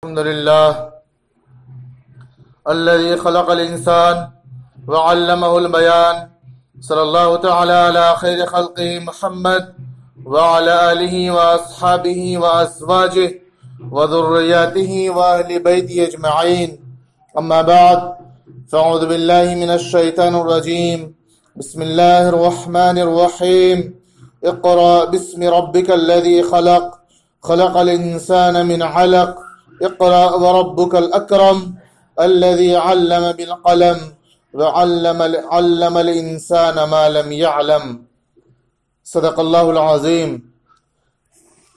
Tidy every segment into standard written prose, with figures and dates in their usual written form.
الحمد لله الذي خلق الإنسان وعلمه البيان، صلى الله تعالى على خير خلقه محمد وعلى آله وأصحابه وأزواجه وذرياته وأهل بيته أجمعين. أما بعد، فأعوذ بالله من الشيطان الرجيم. بسم الله الرحمن الرحيم. اقرأ باسم ربك الذي خلق، خلق الإنسان من علق. اقرأ وربك الأكرم الذي علم بالقلم وعلم الإنسان ما لم يعلم. صدق الله العظيم.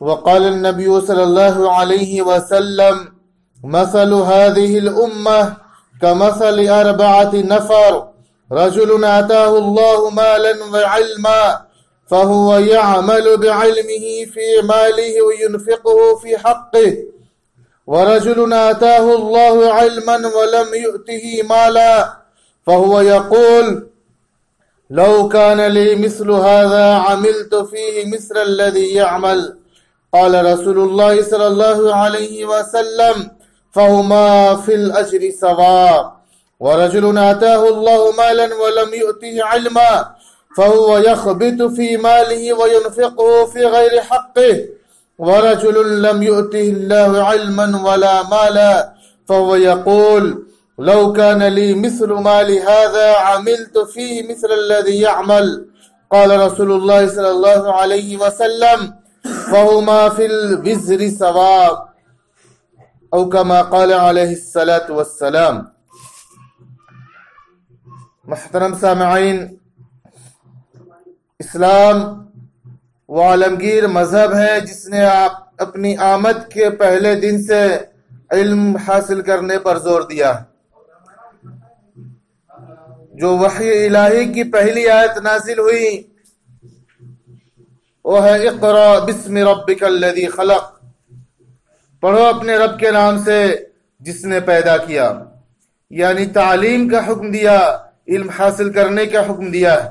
وقال النبي صلى الله عليه وسلم: مثل هذه الأمة كمثل 4 نفر، رجل آتاه الله مالا وعلما فهو يعمل بعلمه في ماله وينفقه في حقه، ورجل آتاه الله علما ولم يؤته مالا فهو يقول: لو كان لي مثل هذا عملت فيه مثل الذي يعمل. قال رسول الله صلى الله عليه وسلم: فهما في الأجر سواء. ورجل آتاه الله مالا ولم يؤته علما فهو يخبط في ماله وينفقه في غير حقه، ورجل لم يؤته الله علما ولا مالا فهو يقول: لو كان لي مثل مال هذا عملت فيه مثل الذي يعمل. قال رسول الله صلى الله عليه وسلم: فهما في الوزر سواء، او كما قال علیہ الصلاۃ والسلام. محترم سامعین، اسلام وہ عالمگیر مذہب ہے جس نے اپنی آمد کے پہلے دن سے علم حاصل کرنے پر زور دیا. جو وحی الہی کی پہلی آیت نازل ہوئی وہ ہے: اقرأ باسم ربک الذی خلق، پڑھو اپنے رب کے نام سے جس نے پیدا کیا. یعنی تعلیم کا حکم دیا، علم حاصل کرنے کا حکم دیا ہے.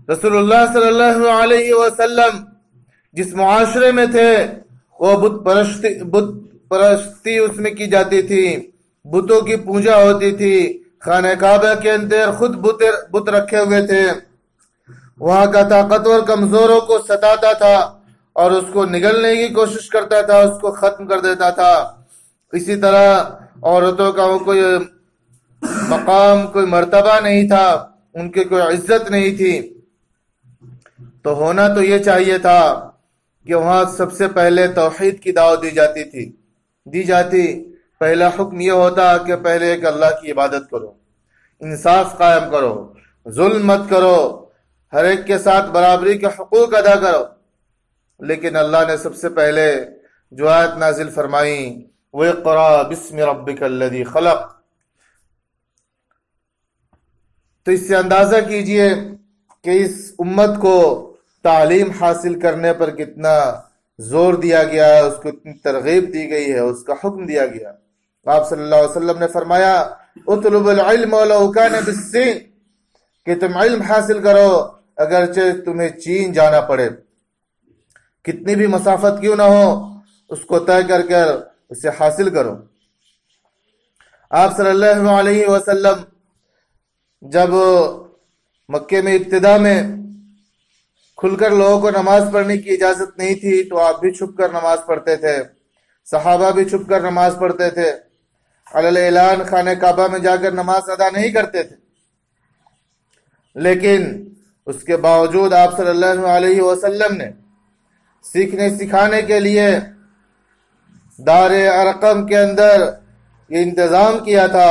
رسول اللہ صلی اللہ علیہ وسلم جس معاشرے میں تھے وہ بت پرستی اس میں کی جاتی تھی، بتوں کی پوجا ہوتی تھی. خانہ کعبہ کے اندر خود بت رکھے ہوئے تھے. وہاں کا طاقتور کمزوروں کو ستاتا تھا اور اس کو نگلنے کی کوشش کرتا تھا، اس کو ختم کر دیتا تھا. اسی طرح عورتوں کا کوئی مقام، کوئی مرتبہ نہیں تھا، ان کی کوئی عزت نہیں تھی. تو ہونا تو یہ چاہیے تھا کہ وہاں سب سے پہلے توحید کی دعوت دی جاتی. پہلا حکم یہ ہوتا کہ پہلے ایک اللہ کی عبادت کرو، انصاف قائم کرو، ظلم مت کرو، ہر ایک کے ساتھ برابری کے حقوق ادا کرو. لیکن اللہ نے سب سے پہلے جو آیت نازل فرمائی وہ اقرأ باسم ربک الذی خلق. تو اس سے اندازہ کیجئے کہ اس امت کو تعلیم حاصل کرنے پر کتنا زور دیا گیا ہے، اس کو اتنی ترغیب دی گئی ہے، اس کا حکم دیا گیا. آپ صلی اللہ علیہ وسلم نے فرمایا: اطلب العلم ولو کان بالصین، کہ تم علم حاصل کرو اگرچہ تمہیں چین جانا پڑے، کتنی بھی مسافت کیوں نہ ہو اس کو طے کر کر اسے حاصل کرو. آپ صلی اللہ علیہ وسلم جب مکے میں ابتدا میں کھل کر لوگوں کو نماز پڑھنے کی اجازت نہیں تھی تو آپ بھی چھپ کر نماز پڑھتے تھے، صحابہ بھی چھپ کر نماز پڑھتے تھے. علی اعلان خانہ کعبہ میں جا کر نماز ادا نہیں کرتے تھے. لیکن اس کے باوجود آپ صلی اللہ علیہ وسلم نے سیکھنے سکھانے کے لیے دار ارقم کے اندر یہ انتظام کیا تھا.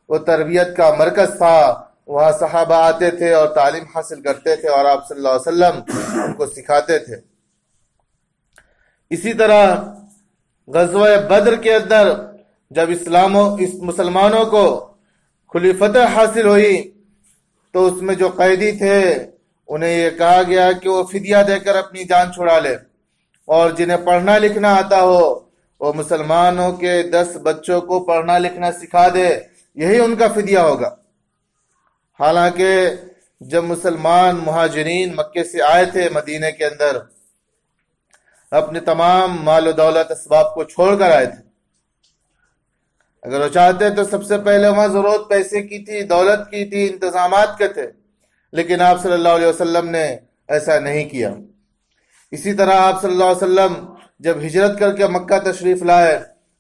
وہ تربیت کا مرکز تھا، وہاں صحابہ آتے تھے اور تعلیم حاصل کرتے تھے اور آپ صلی اللہ علیہ وسلم ان کو سکھاتے تھے. اسی طرح غزوہ بدر کے اندر جب مسلمانوں کو کھلی فتح حاصل ہوئی تو اس میں جو قیدی تھے انہیں یہ کہا گیا کہ وہ فدیہ دے کر اپنی جان چھڑا لے، اور جنہیں پڑھنا لکھنا آتا ہو وہ مسلمانوں کے 10 بچوں کو پڑھنا لکھنا سکھا دے، یہی ان کا فدیہ ہوگا. حالانکہ جب مسلمان مہاجرین مکے سے آئے تھے مدینے کے اندر اپنے تمام مال و دولت اسباب کو چھوڑ کر آئے تھے۔ اگر وہ چاہتے تو سب سے پہلے وہاں ضرورت پیسے کی تھی، دولت کی تھی، انتظامات کے تھے، لیکن آپ صلی اللہ علیہ وسلم نے ایسا نہیں کیا۔ اسی طرح آپ صلی اللہ علیہ وسلم جب ہجرت کر کے مکہ تشریف لائے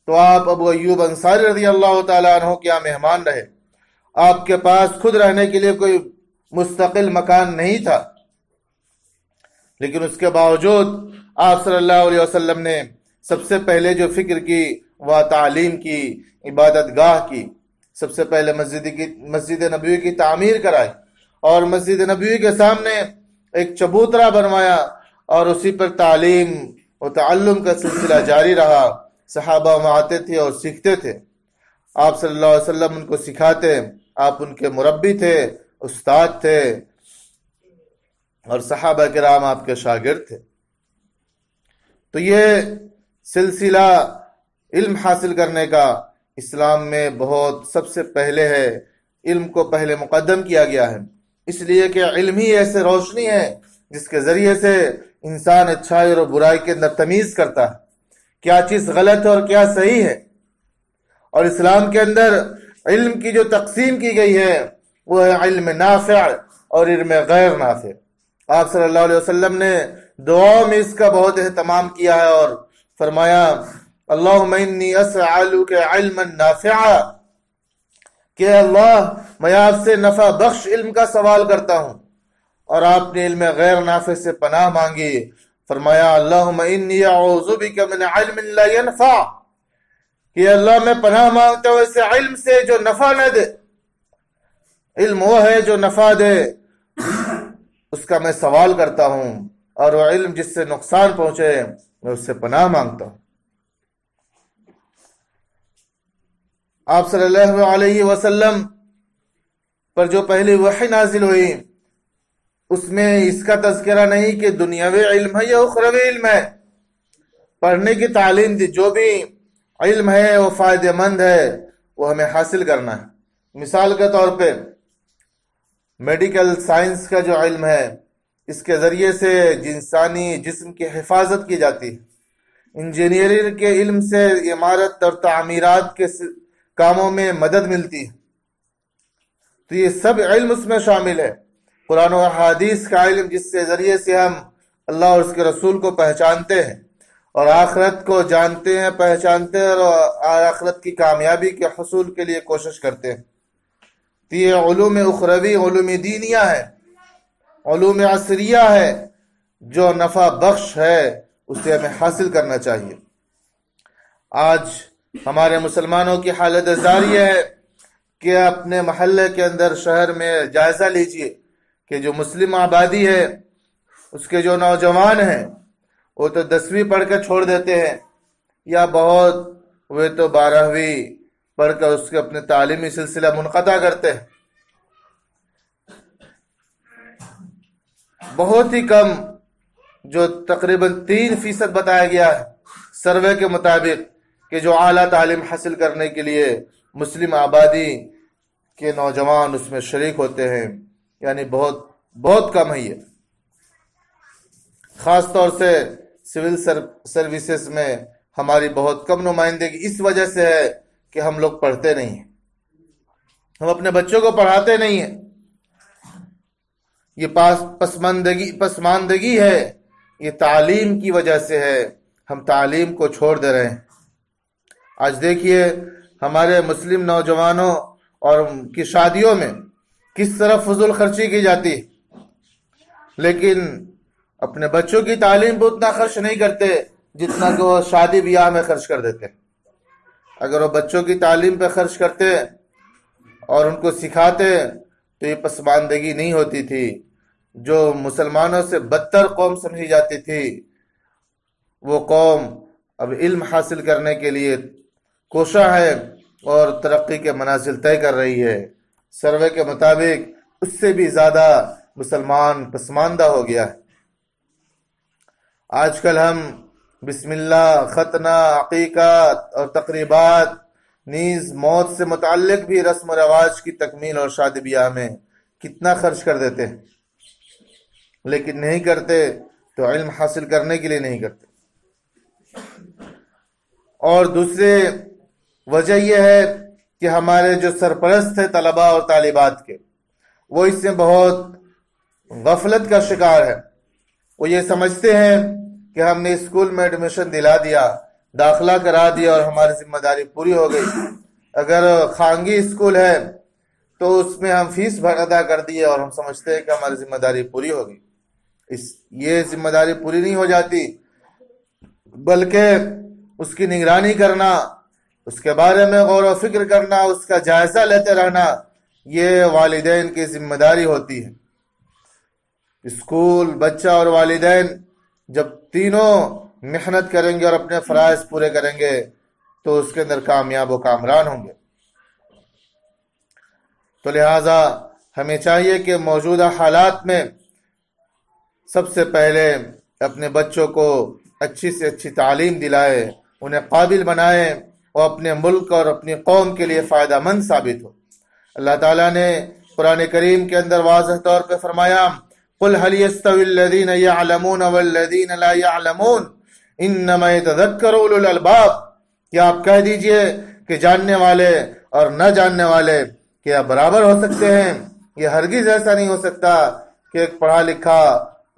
تو آپ ابو ایوب انصاری رضی اللہ تعالیٰ عنہ کے یہاں مہمان رہے۔ آپ کے پاس خود رہنے کے لیے کوئی مستقل مکان نہیں تھا، لیکن اس کے باوجود آپ صلی اللہ علیہ وسلم نے سب سے پہلے جو فکر کی وہ تعلیم کی، عبادت گاہ کی۔ سب سے پہلے مسجد نبوی کی تعمیر کرائی اور مسجد نبوی کے سامنے ایک چبوترا بنوایا اور اسی پر تعلیم و تعلم کا سلسلہ جاری رہا۔ صحابہ وہاں آتے تھے اور سیکھتے تھے، آپ صلی اللہ علیہ وسلم ان کو سکھاتے، آپ ان کے مربی تھے، استاد تھے، اور صحابہ کرام آپ کے شاگرد تھے۔ تو یہ سلسلہ علم حاصل کرنے کا اسلام میں بہت سب سے پہلے ہے، علم کو پہلے مقدم کیا گیا ہے، اس لیے کہ علم ہی ایسے روشنی ہے جس کے ذریعے سے انسان اچھائی اور برائی کے اندر تمیز کرتا ہے، کیا چیز غلط ہے اور کیا صحیح ہے۔ اور اسلام کے اندر علم کی جو تقسیم کی گئی ہے وہ ہے علم نافع اور علم غیر نافع۔ آپ صلی اللہ علیہ وسلم نے دعاؤں میں اس کا بہت اہتمام کیا ہے اور فرمایا اللہم انی اسألک علما نافعا، کہ اللہ میں آپ سے نفع بخش علم کا سوال کرتا ہوں، اور آپ نے علم غیر نافع سے پناہ مانگی، فرمایا اللہم انی اعوذ بک من علم لا ينفع، کہ اللہ میں پناہ مانگتا ہوں ایسے علم سے جو نفع نہ دے۔ علم وہ ہے جو نفع دے، اس کا میں سوال کرتا ہوں، اور وہ علم جس سے نقصان پہنچے میں اس سے پناہ مانگتا ہوں۔ آپ صلی اللہ علیہ وسلم پر جو پہلی وحی نازل ہوئی اس میں اس کا تذکرہ نہیں کہ دنیاوی علم ہے یا اخروی علم ہے، پڑھنے کی تعلیم دی، جو بھی علم ہے وہ فائدہ مند ہے، وہ ہمیں حاصل کرنا ہے۔ مثال کے طور پہ میڈیکل سائنس کا جو علم ہے، اس کے ذریعے سے انسانی جسم کی حفاظت کی جاتی ہے۔ انجینئرنگ کے علم سے عمارت اور تعمیرات کے کاموں میں مدد ملتی ہے، تو یہ سب علم اس میں شامل ہے۔ قرآن و حدیث کا علم جس کے ذریعے سے ہم اللہ اور اس کے رسول کو پہچانتے ہیں اور آخرت کو جانتے ہیں، پہچانتے ہیں، اور آخرت کی کامیابی کے حصول کے لیے کوشش کرتے ہیں۔ تو یہ علوم اخروی، علوم دینیہ ہے، علوم عصریہ ہے، جو نفع بخش ہے اسے ہمیں حاصل کرنا چاہیے۔ آج ہمارے مسلمانوں کی حالت زاری ہے کہ اپنے محلے کے اندر، شہر میں جائزہ لیجئے کہ جو مسلم آبادی ہے اس کے جو نوجوان ہیں وہ تو 10ویں پڑھ کر چھوڑ دیتے ہیں، یا بہت ہوئے تو 12ویں پڑھ کر اس کے اپنے تعلیمی سلسلہ منقطع کرتے ہیں۔ بہت ہی کم، جو تقریباً 3% بتایا گیا ہے سروے کے مطابق، کہ جو اعلیٰ تعلیم حاصل کرنے کے لیے مسلم آبادی کے نوجوان اس میں شریک ہوتے ہیں، یعنی بہت بہت کم ہے یہ۔ خاص طور سے سول سروسز میں ہماری بہت کم نمائندگی اس وجہ سے ہے کہ ہم لوگ پڑھتے نہیں ہیں، ہم اپنے بچوں کو پڑھاتے نہیں ہیں۔ یہ پسماندگی ہے، یہ تعلیم کی وجہ سے ہے، ہم تعلیم کو چھوڑ دے رہے ہیں۔ آج دیکھیے ہمارے مسلم نوجوانوں اور ان کی شادیوں میں کس طرح فضول خرچی کی جاتی، لیکن اپنے بچوں کی تعلیم پہ اتنا خرچ نہیں کرتے جتنا کہ وہ شادی بیاہ میں خرچ کر دیتے۔ اگر وہ بچوں کی تعلیم پہ خرچ کرتے اور ان کو سکھاتے تو یہ پسماندگی نہیں ہوتی تھی۔ جو مسلمانوں سے بدتر قوم سمجھی جاتی تھی وہ قوم اب علم حاصل کرنے کے لیے کوشاں ہے اور ترقی کے منازل طے کر رہی ہے۔ سروے کے مطابق اس سے بھی زیادہ مسلمان پسماندہ ہو گیا ہے۔ آج کل ہم بسم اللہ، ختنہ، عقیقات اور تقریبات، نیز موت سے متعلق بھی رسم و رواج کی تکمیل اور شادی بیاہ میں کتنا خرچ کر دیتے ہیں، لیکن نہیں کرتے تو علم حاصل کرنے کے لیے نہیں کرتے۔ اور دوسری وجہ یہ ہے کہ ہمارے جو سرپرست ہیں طلباء اور طالبات کے، وہ اس سے بہت غفلت کا شکار ہے۔ وہ یہ سمجھتے ہیں کہ ہم نے اسکول میں ایڈمیشن دلا دیا، داخلہ کرا دیا اور ہماری ذمہ داری پوری ہو گئی۔ اگر خانگی اسکول ہے تو اس میں ہم فیس ادا کر دیے اور ہم سمجھتے ہیں کہ ہماری ذمہ داری پوری ہو گئی۔ یہ ذمہ داری پوری نہیں ہو جاتی، بلکہ اس کی نگرانی کرنا، اس کے بارے میں غور و فکر کرنا، اس کا جائزہ لیتے رہنا، یہ والدین کی ذمہ داری ہوتی ہے۔ اسکول، بچہ اور والدین جب تینوں محنت کریں گے اور اپنے فرائض پورے کریں گے تو اس کے اندر کامیاب و کامران ہوں گے۔ تو لہٰذا ہمیں چاہیے کہ موجودہ حالات میں سب سے پہلے اپنے بچوں کو اچھی سے اچھی تعلیم دلائے، انہیں قابل بنائے اور اپنے ملک اور اپنی قوم کے لیے فائدہ مند ثابت ہو۔ اللہ تعالیٰ نے قرآن کریم کے اندر واضح طور پہ فرمایا، قُلْ هَلْ يَسْتَوِي الَّذِينَ يَعْلَمُونَ وَالَّذِينَ لَا يَعْلَمُونَ إِنَّمَا يَتَذَكَّرُ أُولُو الْأَلْبَابِ، کیا آپ کہہ دیجئے کہ جاننے والے اور نہ جاننے والے کیا برابر ہو سکتے ہیں؟ یہ ہرگز ایسا نہیں ہو سکتا کہ ایک پڑھا لکھا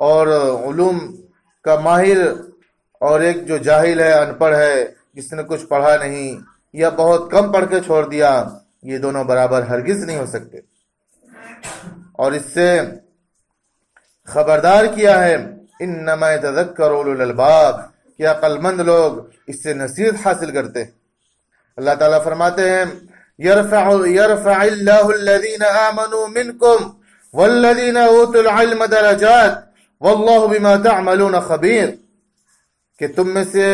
اور علوم کا ماہر اور ایک جو جاہل ہے، ان پڑھ ہے، جس نے کچھ پڑھا نہیں یا بہت کم پڑھ کے چھوڑ دیا، یہ دونوں برابر ہرگز نہیں ہو سکتے۔ اور اس سے خبردار کیا ہے، انما یتذکر اولو الالباب، کہ عقل مند لوگ اس سے نصیحت حاصل کرتے ہیں۔ اللہ تعالیٰ فرماتے ہیں، یرفع اللہ الذین آمنوا منکم والذین اوتوا العلم درجات واللہ بما تعملون خبیر، کہ تم میں سے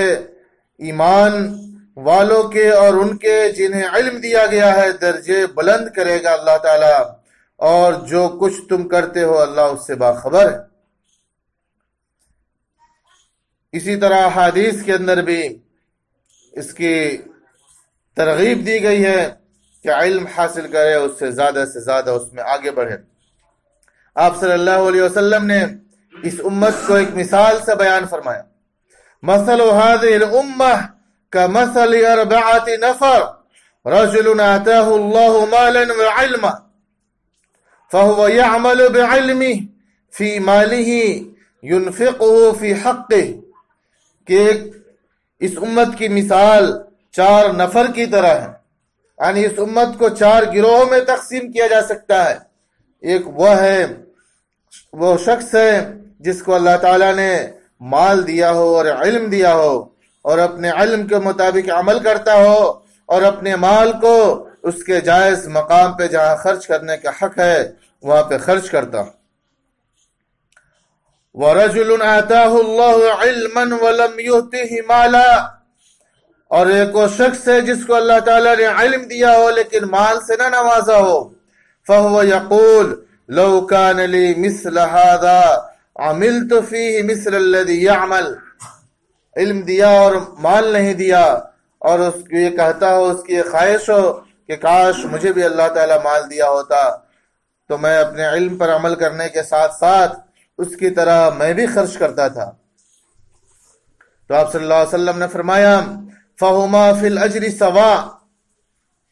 ایمان والوں کے اور ان کے جنہیں علم دیا گیا ہے درجے بلند کرے گا اللہ تعالیٰ، اور جو کچھ تم کرتے ہو اللہ اس سے باخبر ہے۔ اسی طرح حدیث کے اندر بھی اس کی ترغیب دی گئی ہے کہ علم حاصل کرے، اس سے زیادہ اس میں آگے بڑھے۔ آپ صلی اللہ علیہ وسلم نے اس امت کو ایک مثال سے بیان فرمایا، مثل هذه الامة كمثل 4 نفر رجل آتاه الله مالا وعلما فهو يعمل بعلمه في ماله ينفقه في حقه، کہ اس امت کی مثال 4 نفر کی طرح ہے، یعنی اس امت کو 4 گروہوں میں تقسیم کیا جا سکتا ہے۔ ایک وہ شخص ہے جس کو اللہ تعالیٰ نے مال دیا ہو اور علم دیا ہو، اور اپنے علم کے مطابق عمل کرتا ہو اور اپنے مال کو اس کے جائز مقام پہ جہاں خرچ کرنے کا حق ہے وہاں پہ خرچ کرتا ہو۔ وَرَجُلٌ آتَاهُ اللَّهُ عِلْمًا وَلَمْ يُؤْتِهِ مَالًا، اور ایک وہ شخص ہے جس کو اللہ تعالیٰ نے علم دیا ہو لیکن مال سے نہ نوازا ہو، فَهُوَ يَقُولُ لَوْ كَانَ لِي مِثْلَ هَذَا عَمِلْتُ فِيهِ مِثْلَ الَّذِي يَعْمَلُ، علم دیا اور مال نہیں دیا، اور اس کو یہ کہتا ہو، اس کی یہ خواہش ہو کہ کاش مجھے بھی اللہ تعالیٰ مال دیا ہوتا تو میں اپنے علم پر عمل کرنے کے ساتھ ساتھ اس کی طرح میں بھی خرچ کرتا تھا۔ تو آپ صلی اللہ علیہ وسلم نے فرمایا، فَهُمَا فِي الْأَجْرِ سَوَاءٌ،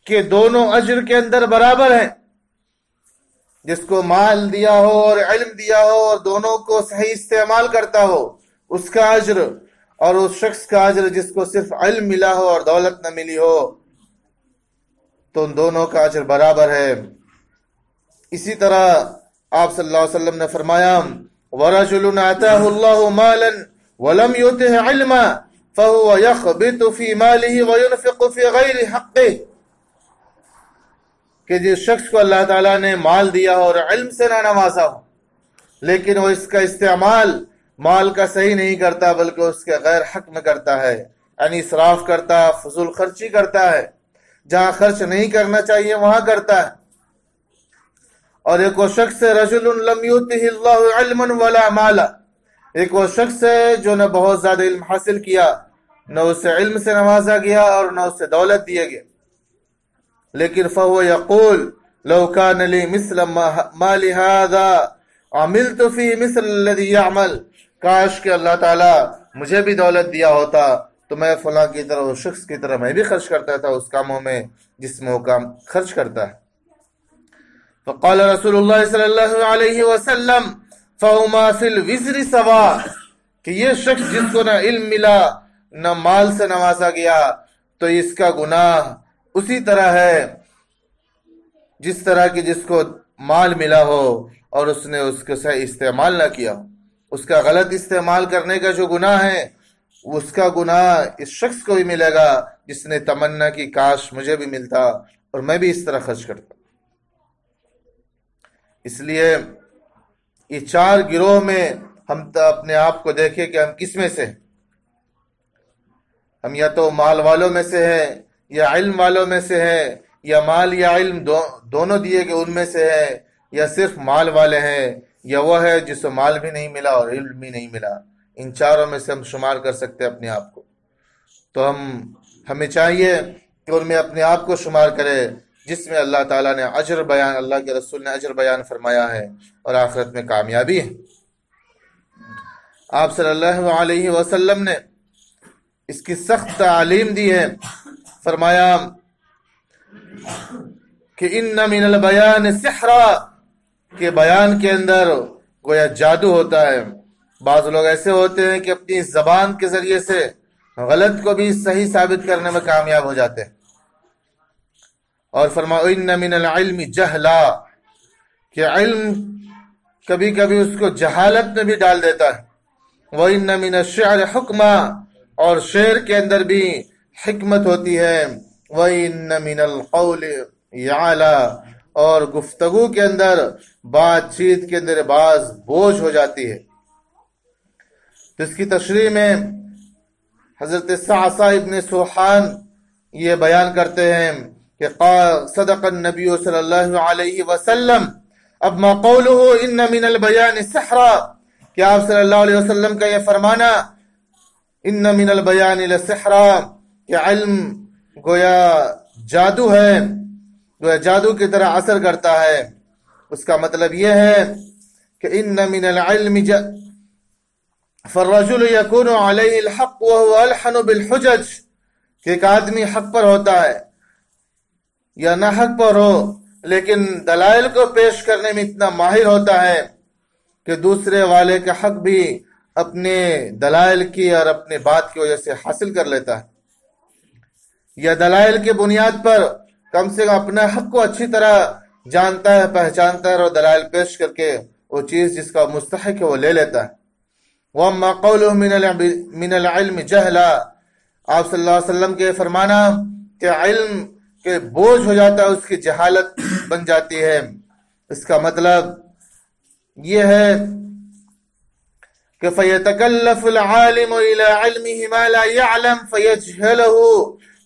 کہ دونوں اجر کے اندر برابر ہیں۔ جس کو مال دیا ہو اور علم دیا ہو اور دونوں کو صحیح استعمال کرتا ہو، اس کا اجر، اور اس شخص کا اجر جس کو صرف علم ملا ہو اور دولت نہ ملی ہو، تو ان دونوں کا اجر برابر ہے۔ اسی طرح آپ صلی اللہ علیہ وسلم نے فرمایا، وَرَجُلٌ آتَاهُ اللَّهُ مَالًا وَلَمْ يُؤْتِهِ عِلْمًا فَهُوَ يَخْبِطُ فِي مَالِهِ وَيُنْفِقُ فِي غَيْرِ حَقِّهِ، کہ جس شخص کو اللہ تعالیٰ نے مال دیا ہو اور علم سے نہ نوازا ہو لیکن وہ اس کا استعمال مال کا صحیح نہیں کرتا بلکہ اس کے غیر حق میں کرتا ہے، یعنی اسراف کرتا، فضول خرچی کرتا ہے، جہاں خرچ نہیں کرنا چاہیے وہاں کرتا ہے۔ اور ایک وہ شخص ہے، رجل لم یؤتہ اللہ علما ولا مالا، ایک وہ شخص ہے جو نہ بہت زیادہ علم حاصل کیا، نہ اسے علم سے نوازا گیا اور نہ اسے دولت دیے گئے، لیکن فهو يقول لو كان لي مثل مال هذا عملت فيه مثل الذي يعمل، کاش کہ اللہ تعالیٰ مجھے بھی دولت دیا ہوتا تو میں فلاں کی طرح اس شخص کی طرح میں بھی خرچ کرتا تھا اس کاموں میں جس میں وہ کام خرچ کرتا ہے۔ فقال رسول اللہ صلی اللہ علیہ وسلم فَهُمَا فِي الْوِزْرِ سَوَاءٌ، کہ یہ شخص جس کو نہ علم ملا نہ مال سے نوازا گیا تو اس کا گناہ اسی طرح ہے جس طرح کہ جس کو مال ملا ہو اور اس نے اس کا صحیح استعمال نہ کیا ہو۔ اس کا غلط استعمال کرنے کا جو گناہ ہے اس کا گناہ اس شخص کو بھی ملے گا جس نے تمنا کی کاش مجھے بھی ملتا اور میں بھی اس طرح خرچ کرتا۔ اس لیے یہ چار گروہ میں ہم اپنے آپ کو دیکھیں کہ ہم کس میں سے، ہم یا تو مال والوں میں سے ہے یا علم والوں میں سے ہے، یا مال یا علم دونوں دیے کہ ان میں سے ہے، یا صرف مال والے ہیں، یا وہ ہے جس کو مال بھی نہیں ملا اور علم بھی نہیں ملا۔ ان چاروں میں سے ہم شمار کر سکتے ہیں اپنے آپ کو۔ تو ہمیں چاہیے کہ ان میں اپنے آپ کو شمار کرے جس میں اللہ تعالیٰ نے اجر بیان، اللہ کے رسول نے اجر بیان فرمایا ہے اور آخرت میں کامیابی ہے۔ آپ صلی اللہ علیہ وسلم نے اس کی سخت تعلیم دی ہے، فرمایا کہ ان من البیان سحرا، کہ بیان کے اندر گویا جادو ہوتا ہے۔ بعض لوگ ایسے ہوتے ہیں کہ اپنی زبان کے ذریعے سے غلط کو بھی صحیح ثابت کرنے میں کامیاب ہو جاتے ہیں۔ اور فرمایا ان من العلم جہلا، کہ علم کبھی کبھی اس کو جہالت میں بھی ڈال دیتا ہے۔ وَإِنَّ مِنَ الشِّعْرِ حُکْمًا، اور شعر کے اندر بھی حکمت ہوتی ہے۔ وَإِنَّ مِنَ الْقَوْلِ يَعْلَى، اور گفتگو کے اندر، بات چیت کے اندر بعض بوجھ ہو جاتی ہے۔ تو اس کی تشریح میں حضرت صعصع ابن سوحان یہ بیان کرتے ہیں کہ صدق النبی صلی اللہ علیہ وسلم اب ما قوله ان من البیان سحرا، کہ آپ صلی اللہ علیہ وسلم کا یہ فرمانا ان من البیان لسحرا، کہ علم گویا جادو ہے، گویا جادو کی طرح اثر کرتا ہے۔ اس کا مطلب یہ ہے کہ ان من العلم فالرجل يكون عليه الحق وهو ألحن بالحجج، کہ ایک آدمی حق پر ہوتا ہے یا نہ حق پر ہو لیکن دلائل کو پیش کرنے میں اتنا ماہر ہوتا ہے کہ دوسرے والے کا حق بھی اپنے دلائل کی اور اپنے بات کی وجہ سے حاصل کر لیتا ہے، یا دلائل کے بنیاد پر کم سے کم اپنا حق کو اچھی طرح جانتا ہے، پہچانتا ہے اور دلائل پیش کر کے وہ چیز جس کا مستحق ہے وہ لے لیتا ہے۔ وَأَمَّا قَوْلُهُ مِنَ الْعِلْمِ جَهْلًا، آپ صلی اللہ علیہ وسلم کے فرمانا کہ علم کے بوجھ ہو جاتا ہے، اس کی جہالت بن جاتی ہے۔ اس کا مطلب یہ ہے کہ فَيَتَكَلَّفُ الْعَالِمُ إِلَىٰ عِلْمِهِ مَا لَا يَعْلَمْ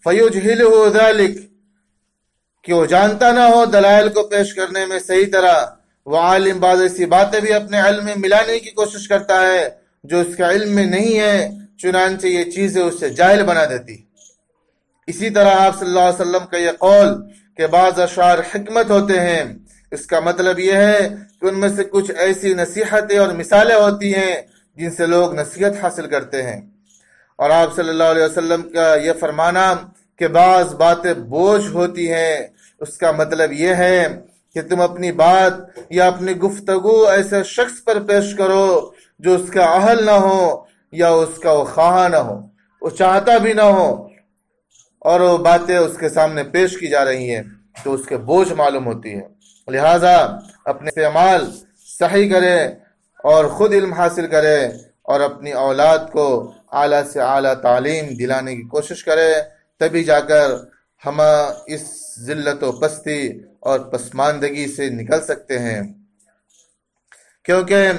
فَيُجْهِلُهُ ذَلِكَ، کہ وہ جانتا نہ ہو دلائل کو پیش کرنے میں صحیح طرح، وہ عالم بعض ایسی باتیں بھی اپنے علم میں ملانے کی کوشش کرتا ہے جو اس کا علم میں نہیں ہے، چنانچہ یہ چیزیں اسے جاہل بنا دیتی۔ اسی طرح آپ صلی اللہ علیہ وسلم کا یہ قول کہ بعض اشعار حکمت ہوتے ہیں، اس کا مطلب یہ ہے کہ ان میں سے کچھ ایسی نصیحتیں اور مثالیں ہوتی ہیں جن سے لوگ نصیحت حاصل کرتے ہیں۔ اور آپ صلی اللہ علیہ وسلم کا یہ فرمانا کہ بعض باتیں بوجھ ہوتی ہیں، اس کا مطلب یہ ہے کہ تم اپنی بات یا اپنی گفتگو ایسے شخص پر پیش کرو جو اس کا اہل نہ ہو یا اس کا وہ خواہاں نہ ہو، وہ چاہتا بھی نہ ہو، اور وہ باتیں اس کے سامنے پیش کی جا رہی ہیں تو اس کے بوجھ معلوم ہوتی ہے۔ لہٰذا اپنے استعمال صحیح کرے اور خود علم حاصل کرے اور اپنی اولاد کو اعلیٰ سے اعلیٰ تعلیم دلانے کی کوشش کرے، تبھی جا کر ہم اس ذلت و پستی اور پسماندگی سے نکل سکتے ہیں۔ کیونکہ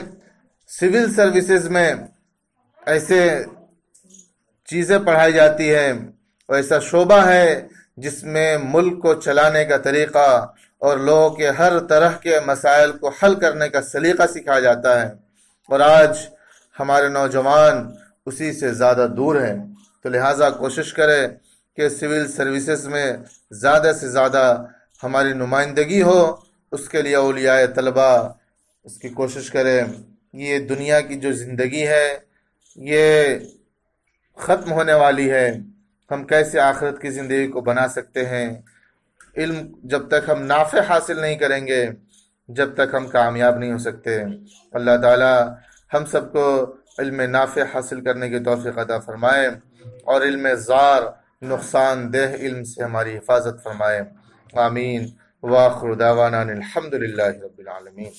سول سروسز میں ایسے چیزیں پڑھائی جاتی ہیں، اور ایسا شعبہ ہے جس میں ملک کو چلانے کا طریقہ اور لوگوں کے ہر طرح کے مسائل کو حل کرنے کا سلیقہ سکھایا جاتا ہے، اور آج ہمارے نوجوان اسی سے زیادہ دور ہیں۔ تو لہٰذا کوشش کرے کہ سول سروسز میں زیادہ سے زیادہ ہماری نمائندگی ہو، اس کے لیے اولیاء طلبہ اس کی کوشش کرے۔ یہ دنیا کی جو زندگی ہے یہ ختم ہونے والی ہے، ہم کیسے آخرت کی زندگی کو بنا سکتے ہیں۔ علم جب تک ہم نافع حاصل نہیں کریں گے، جب تک ہم کامیاب نہیں ہو سکتے۔ اللہ تعالی ہم سب کو علم نافع حاصل کرنے کی توفیق عطا فرمائے، اور علم زار نقصان دہ علم سے ہماری حفاظت فرمائے۔ آمین۔ وآخر دعوانا الحمد للہ رب العالمین۔